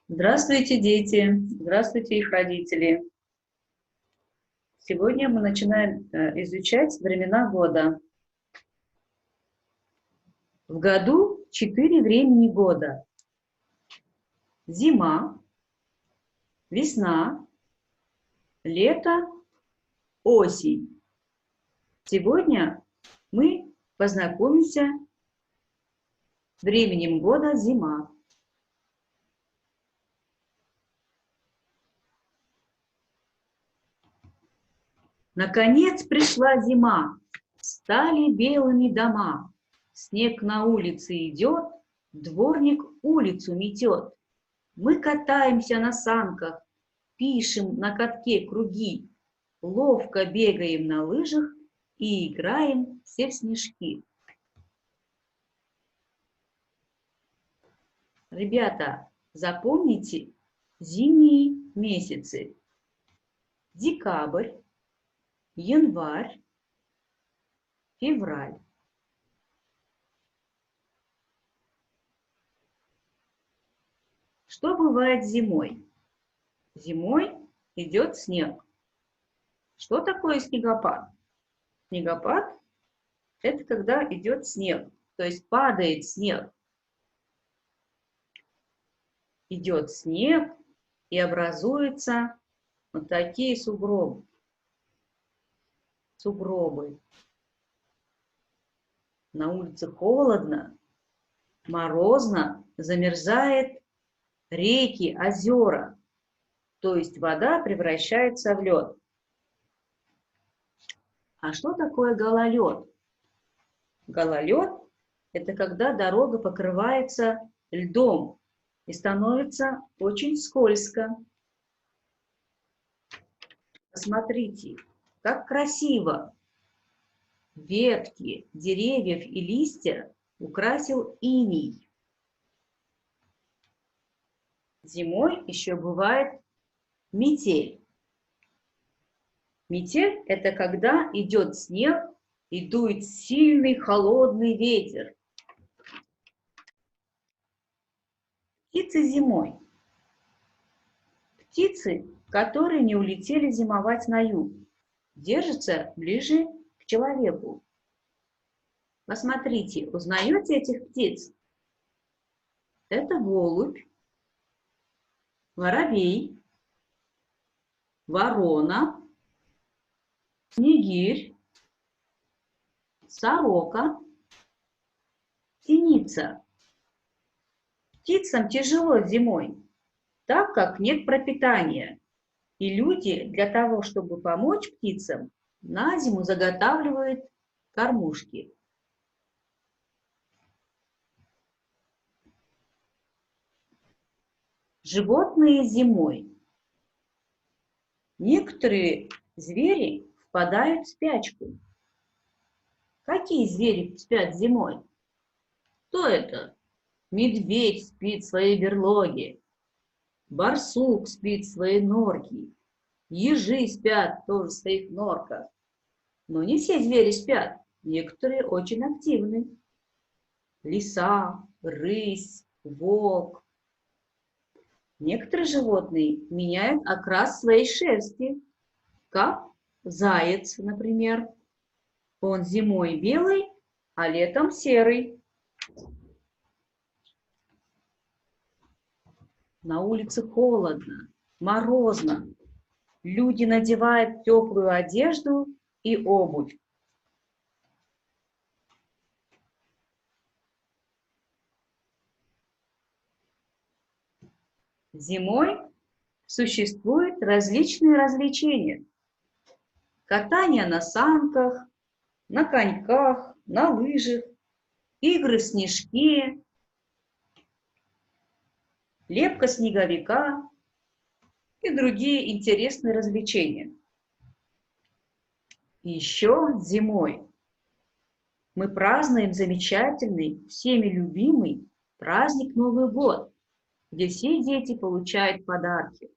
Здравствуйте, дети! Здравствуйте, их родители! Сегодня мы начинаем изучать времена года. В году 4 времени года. Зима, весна, лето, осень. Сегодня мы познакомимся с временем года зима. Наконец пришла зима, стали белыми дома. Снег на улице идет, дворник улицу метет. Мы катаемся на санках, пишем на катке круги, ловко бегаем на лыжах и играем все в снежки. Ребята, запомните зимние месяцы. Декабрь, январь, февраль. Что бывает зимой? Зимой идет снег. Что такое снегопад? Снегопад – это когда идет снег, то есть падает снег. Идет снег и образуются вот такие сугробы. На улице холодно, морозно, замерзает реки, озера, то есть вода превращается в лед. А что такое гололед? Гололед – это когда дорога покрывается льдом и становится очень скользко. Посмотрите, как красиво! Ветки деревьев и листья украсил иней. Зимой еще бывает метель. Метель – это когда идет снег и дует сильный холодный ветер. Птицы зимой. Птицы, которые не улетели зимовать на юг, держатся ближе к человеку. Посмотрите, узнаете этих птиц? Это голубь, воробей, ворона, снегирь, сорока, синица. Птицам тяжело зимой, так как нет пропитания. И люди для того, чтобы помочь птицам, на зиму заготавливают кормушки. Животные зимой. Некоторые звери впадают в спячку. Какие звери спят зимой? Кто это? Медведь спит в своей берлоге, барсук спит в своей норке, ежи спят тоже в своих норках. Но не все звери спят, некоторые очень активны. Лиса, рысь, волк. Некоторые животные меняют окрас своей шерсти, как заяц, например. Он зимой белый, а летом серый. На улице холодно, морозно. Люди надевают теплую одежду и обувь. Зимой существуют различные развлечения. Катание на санках, на коньках, на лыжах, игры в снежки, лепка снеговика и другие интересные развлечения. И еще зимой мы празднуем замечательный, всеми любимый праздник Новый год, где все дети получают подарки.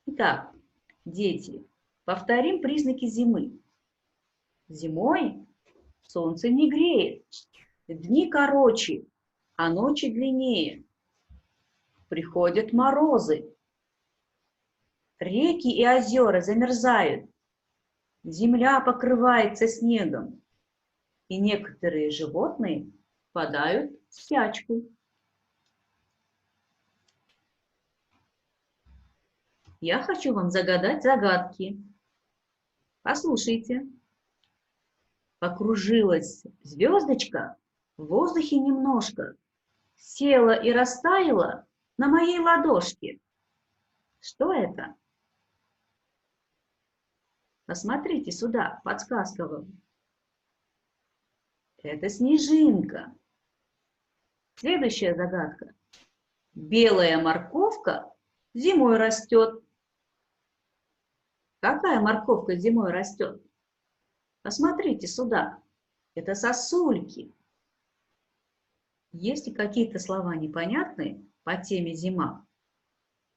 Итак, дети, повторим признаки зимы. Зимой солнце не греет, дни короче, а ночи длиннее. Приходят морозы. Реки и озера замерзают. Земля покрывается снегом. И некоторые животные впадают в спячку. Я хочу вам загадать загадки. Послушайте. Покружилась звездочка в воздухе немножко, села и растаяла на моей ладошке. Что это? Посмотрите сюда, подсказка вам. Это снежинка. Следующая загадка. Белая морковка зимой растет. Какая морковка зимой растет? Посмотрите сюда. Это сосульки. Если какие-то слова непонятны по теме зима,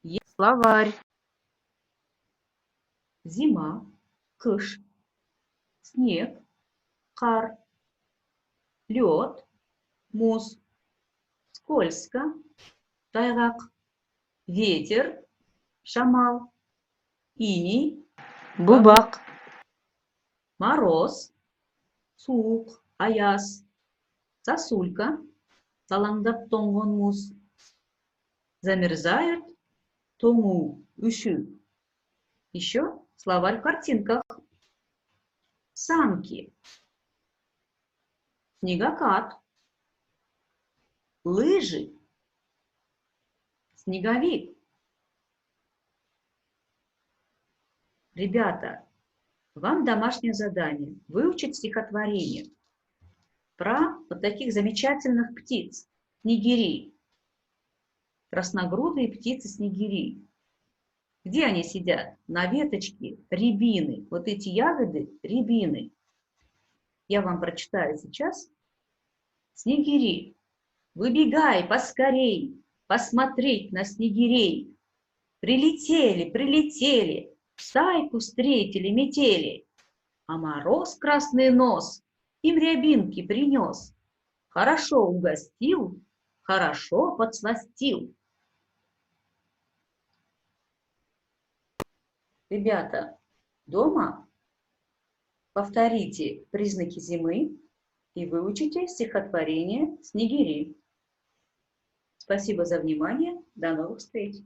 есть словарь. Зима, кыш, снег, кар, лед, муз, скользко, тайгак, ветер, шамал, иней, бубак, мороз, сук, аяз, сосулька, салаңдап тоңған муз, замерзает, тоңу, üşü. Еще словарь в картинках. Санки, снегокат, лыжи, снеговик. Ребята, вам домашнее задание выучить стихотворение про вот таких замечательных птиц, снегирей, красногрудые птицы-снегири. Где они сидят? На веточке рябины. Вот эти ягоды – рябины. Я вам прочитаю сейчас. Снегири, выбегай поскорей, посмотреть на снегирей. Прилетели, прилетели, стайку встретили метели, а мороз красный нос им рябинки принес. Хорошо угостил, хорошо подсластил. Ребята, дома повторите признаки зимы и выучите стихотворение «Снегири». Спасибо за внимание. До новых встреч!